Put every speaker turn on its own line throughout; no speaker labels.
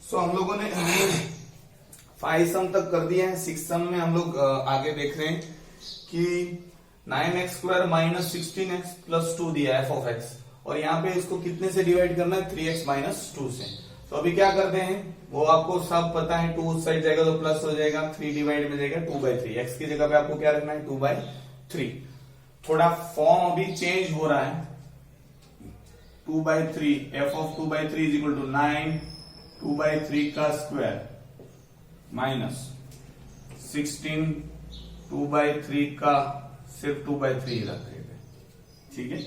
सो हम लोगों ने 5 सम तक कर दिया है। 6 सम में हम लोग आगे देख रहे हैं कि 9x² माइनस 16x प्लस 2 दिया एफ ऑफ एक्स, और यहाँ पे इसको कितने से डिवाइड करना है, 3x माइनस 2 से। तो अभी क्या करते हैं, वो आपको सब पता है, 2 उस साइड जाएगा तो प्लस हो जाएगा, 3 डिवाइड में जाएगा 2/3, x की जगह पे आपको क्या रखना है 2/3। थोड़ा फॉर्म अभी चेंज हो रहा है, 2/3 F of 2/3 is equal to 9 2/3 का स्क्वायर माइनस 16 2/3 का सिर्फ 2/3 रख देते, ठीक है।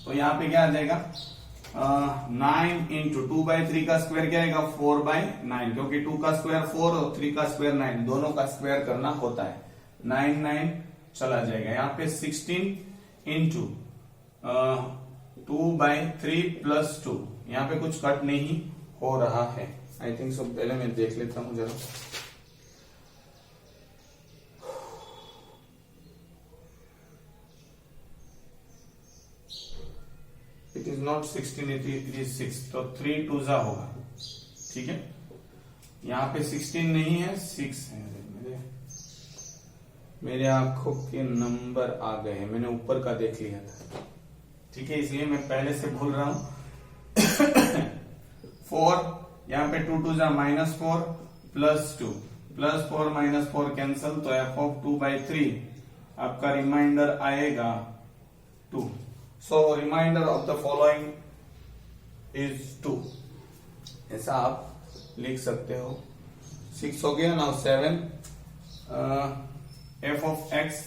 तो यहां पे क्या आ जाएगा 9 इंटू 2/3 का स्क्वायर क्या आएगा 4/9, क्योंकि 2 का स्क्वायर 4 और 3 का स्क्वायर 9, दोनों का स्क्वायर करना होता है, 9 चला जाएगा। यहाँ पे 16 इंटू 2/3 प्लस 2, यहाँ पे कुछ कट नहीं हो रहा है, आई थिंक सो। पहले मैं देख लेता हूं जरा, it is not 16, it is 6, तो 3 2 होगा, ठीक है। यहाँ पे 16 नहीं है, 6 है। मेरे आंखों के नंबर आ गए हैं, मैंने ऊपर का देख लिया था, ठीक है, इसलिए मैं पहले से भूल रहा हूं। 4, यहाँ पे 2 2 minus 4 plus 2 plus 4 minus 4 cancel, तो एफ ऑफ 2/3 आपका रिमाइंडर आएगा 2। So remainder of the following is 2, ऐसा आप लिख सकते हो। 6 हो गया। Now 7 f of x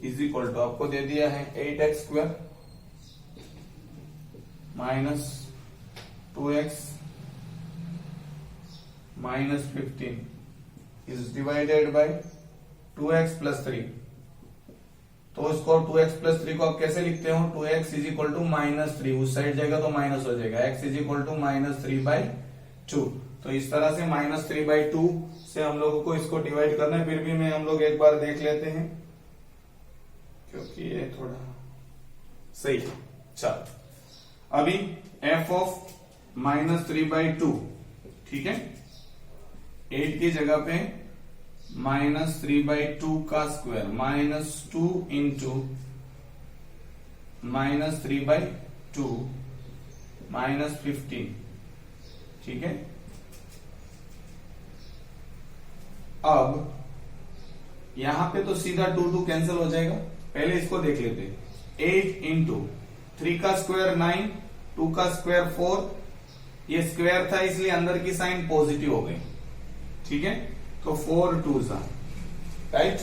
is equal to आपको दे दिया है 8x² minus 2x minus 15 is divided by 2x plus 3। तो इसको 2x प्लस 3 को आप कैसे लिखते हो, 2x is equal to minus 3, उस साइड जाएगा तो माइनस हो जाएगा, x is equal to minus 3/2। तो इस तरह से माइनस 3/2 से हम लोगों को इसको डिवाइड करना है। फिर भी मैं हम लोग एक बार देख लेते हैं, क्योंकि ये थोड़ा सही है। चल अभी एफ ऑफ माइनस 3/2, ठीक है, 8 की जगह पे माइनस 3/2 का square minus 2 into minus 3/2 minus 15, ठीक है। अब यहां पे तो सीधा 2 2 कैंसिल हो जाएगा, पहले इसको देख लेते हैं। 8 इंटू 3 का स्क्वायर 9, 2 का स्क्वायर 4, ये स्क्वायर था इसलिए अंदर की साइन पॉजिटिव हो गई, ठीक है। तो 4 2 राइट।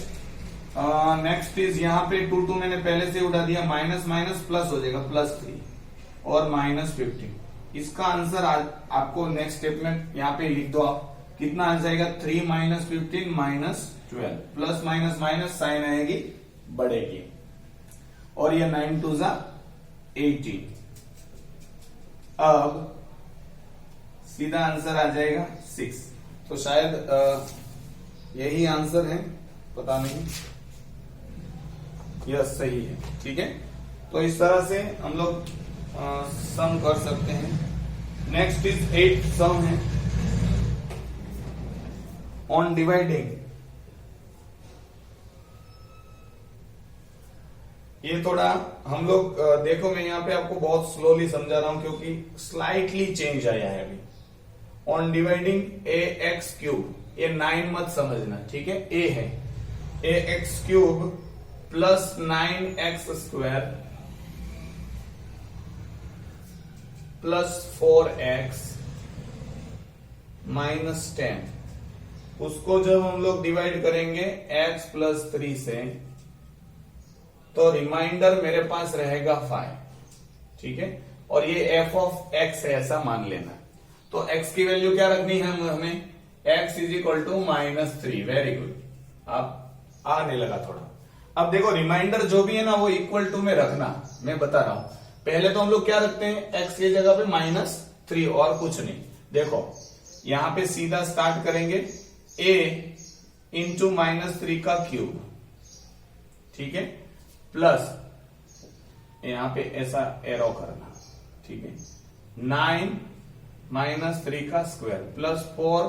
नेक्स्ट इज यहाँ पे 2 2 मैंने पहले से उठा दिया, माइनस माइनस प्लस हो जाएगा, प्लस 3 और माइनस 15। इसका आंसर आपको नेक्स्ट स्टेप में यहाँ पे लिख दो आप, कितना आंसर आएगा 3 minus 15 minus 12, plus minus minus sign आएगी बढ़ेगी, और ये 9 2 18। अब सीधा आंसर आ जाएगा 6। तो शायद यही आंसर है, पता नहीं, यह सही है, ठीक है। तो इस तरह से हम लोग सम कर सकते हैं। नेक्स्ट इज 8th सम है ऑन डिवाइडिंग। ये थोड़ा हम लोग देखो, मैं यहाँ पे आपको बहुत स्लोली समझा रहा हूं क्योंकि स्लाइटली चेंज आया है अभी। On dividing a x cube, ये 9 मत समझना, ठीक है, ए है, a x cube plus 9x² plus 4x minus 10, उसको जब हम लोग डिवाइड करेंगे x प्लस 3 से, तो रिमाइंडर मेरे पास रहेगा 5, ठीक है। और ये एफ ऑफ एक्स है ऐसा मान लेना। तो x की वैल्यू क्या रखनी है हमें, x is equal to -3। Very good, आप आने लगा थोड़ा। अब देखो रिमाइंडर जो भी है ना वो इक्वल टू में रखना, मैं बता रहा हूं। पहले तो हम लोग क्या रखते हैं, x की जगह पे -3 और कुछ नहीं। देखो यहां पे सीधा स्टार्ट करेंगे, a इंटू -3 का क्यूब, ठीक है, प्लस यहां पे ऐसा एरो करना, ठीक है, 9 माइनस 3 का square plus 4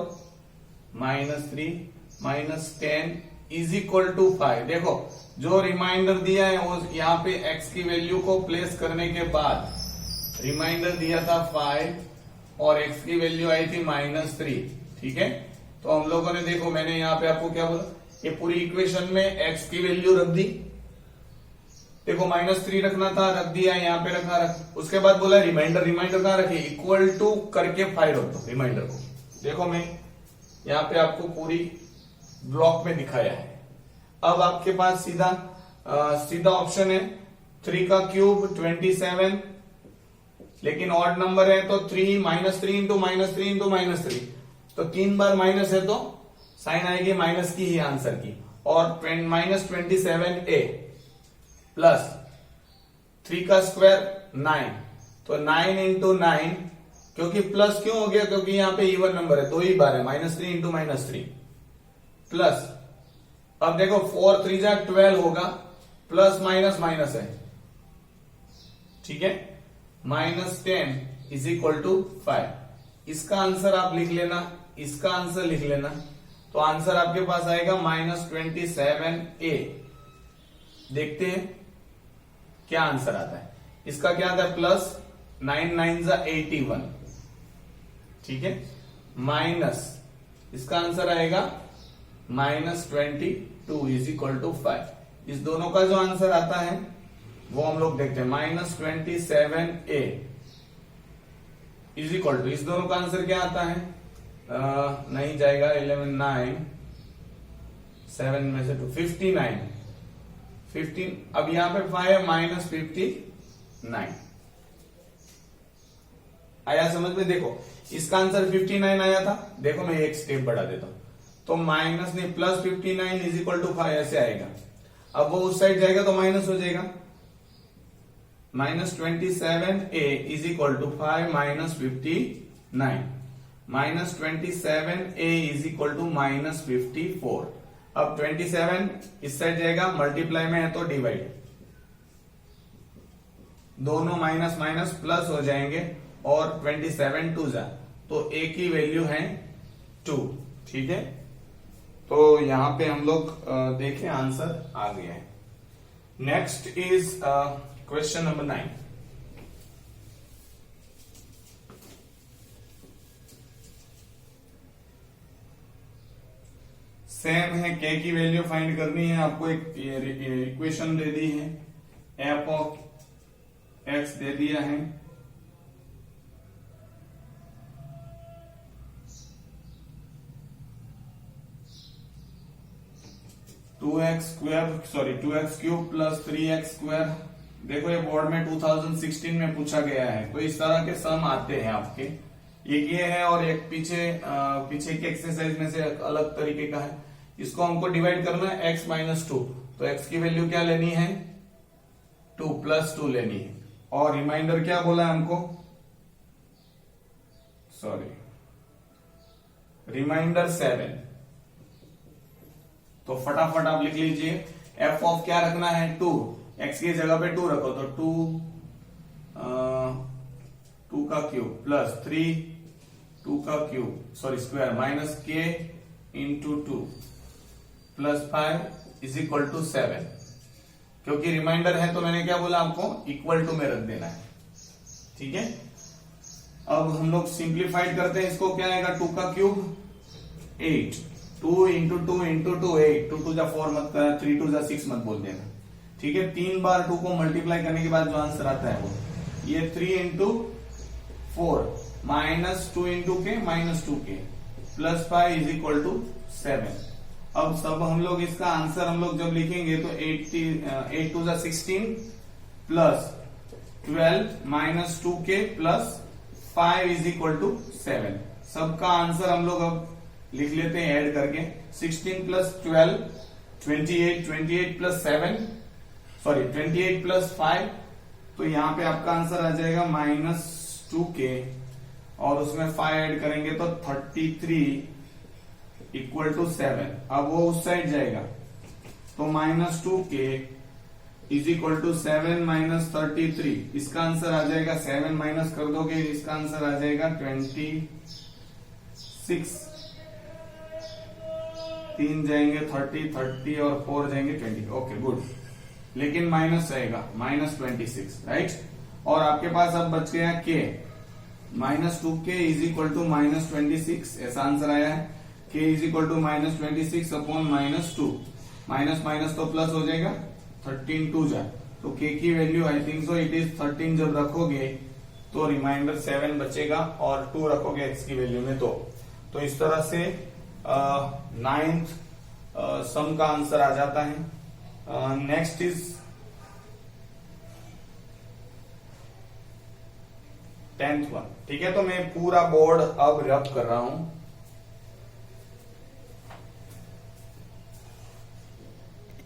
minus 3 minus 10 is equal to 5। देखो जो रिमाइंडर दिया है वो यहाँ पे x की वैल्यू को प्लेस करने के बाद रिमाइंडर दिया था 5 और x की वैल्यू आई थी -3। ठीक है, तो हम लोगों ने देखो मैंने यहाँ पे आपको क्या बोला, ये पूरी इक्वेशन में x की वैल्यू रख दी। देखो -3 रखना था, रख दिया, यहाँ पे रख। उसके बाद बोला रिमाइंडर कहाँ रखे, इक्वल टू करके 5 रख दो रिमाइंडर को। देखो मैं यहाँ पे आपको पूरी ब्लॉक में दिखाया है। अब आपके पास सीधा ऑप्शन है 3 का क्यूब 27, लेकिन ऑड नंबर है तो 3 -3 इंटू -3 इंटू -3, तो 3 बार माइनस है तो साइन आएगी माइनस की ही आंसर की। और -27a प्लस 3 का स्क्वायर 9, तो 9 इंटू 9, क्योंकि प्लस क्यों हो गया, क्योंकि यहाँ पे इवन नंबर है, 2 ही बार है, -3 इंटू -3 प्लस। अब देखो 4 3 जा 12 होगा, प्लस माइनस माइनस है। ठीक है, -10 इज इक्वल टू 5। इसका आंसर आप लिख लेना, इसका आंसर लिख लेना, तो आंसर आपके पास आएगा -27a। देखते हैं क्या आंसर आता है। इसका क्या आता है, प्लस 9 9 जा 81। ठीक है, माइनस इसका आंसर आएगा -22 इज इक्वल टू 5। इस दोनों का जो आंसर आता है वो हम लोग देखते हैं, -27a इज इक्वल टू, इस दोनों का आंसर क्या आता है, नहीं जाएगा, 11 9 7 में से 2 59 15। अब यहां पे 5 -59 आया समझ में। देखो इसका आंसर 59 आया था, देखो मैं एक स्टेप बढ़ा देता हूं, तो माइनस नहीं प्लस 59 इज इक्वल टू 5 ऐसे आएगा। अब वो उस साइड जाएगा तो माइनस हो जाएगा, -27a is equal to 5 -59, -27a is equal to -54। अब 27 इस साइड जाएगा, मल्टीप्लाई में है तो डिवाइड, दोनों माइनस माइनस प्लस हो जाएंगे, और 27 2 जा, तो a की वैल्यू है 2। ठीक है, तो यहां पे हम लोग देखें आंसर आ गया है। Next is question number 9। Same है, k की वैल्यू फाइंड करनी है आपको। एक इक्वेशन दे दी है, f ऑफ x दे दिया है, two x cube plus 3x square. देखो ये बोर्ड में 2016 में पूछा गया है, तो इस तरह के सम आते हैं आपके। एक ये है और एक पीछे के एक्सरसाइज में से अलग तरीके का है। इसको हमको डिवाइड करना है x -2, तो x की वैल्यू क्या लेनी है, 2 + 2 लेनी है। और रिमाइंडर क्या बोला है हमको, रिमाइंडर 7। तो फटाफट आप लिख लीजिए, f ऑफ क्या रखना है, 2, x की जगह पे 2 रखो, तो 2 का क्यूब प्लस 3 2 का cube square minus k into 2 plus 5 is equal to 7। क्योंकि रिमाइंडर है तो मैंने क्या बोला आपको, इक्वल टू में रख देना है। ठीक है, अब हम लोग सिंप्लीफाइड करते हैं, इसको क्या आएगा, 2 का क्यूब 8, 2 इंटू 2 इंटू 2 8, 2 2 जा 4 मत करना, 3 2 जा 6 मत बोल देना। ठीक है, 3 बार 2 को मल्टीप्लाई करने के बाद जो आंसर आता है वो ये 3 इंटू 4 -2 इंटू के -2k plus 5 is equal to 7। अब सब हम लोग इसका आंसर हम लोग जब लिखेंगे तो 8 2 जा 16 plus 12 -2k plus 5 is equal to 7। सबका आंसर हम लोग अब लिख लेते हैं ऐड करके, 16 + 12 28, 28 + 7 28 + 5, तो यहां पे आपका आंसर आ जाएगा -2k, और उसमें 5 ऐड करेंगे तो 33 इक्वल टू 7। अब वो उस साइड जाएगा तो -2k is equal to 7 minus 33। इसका आंसर आ जाएगा 7 माइनस कर दोगे, इसका आंसर आ जाएगा 26। 3 जाएंगे 30, 30 और 4 जाएंगे 20। ओके गुड, लेकिन माइनस रहेगा -26, राइट। और आपके पास अब बच गया के, -2k इज इक्वल टू -26, ऐसा आंसर आया है। k is equal to -26 upon -2, minus minus तो प्लस हो जाएगा, 13 2 जा, तो k की value I think so it is 13 जब रखोगे तो रिमाइंडर 7 बचेगा, और 2 रखोगे x की वैल्यू में तो इस तरह से 9th सम का आंसर आ जाता है। Next is 10th one. ठीक है, तो मैं पूरा बोर्ड अब रब कर रहा हूं।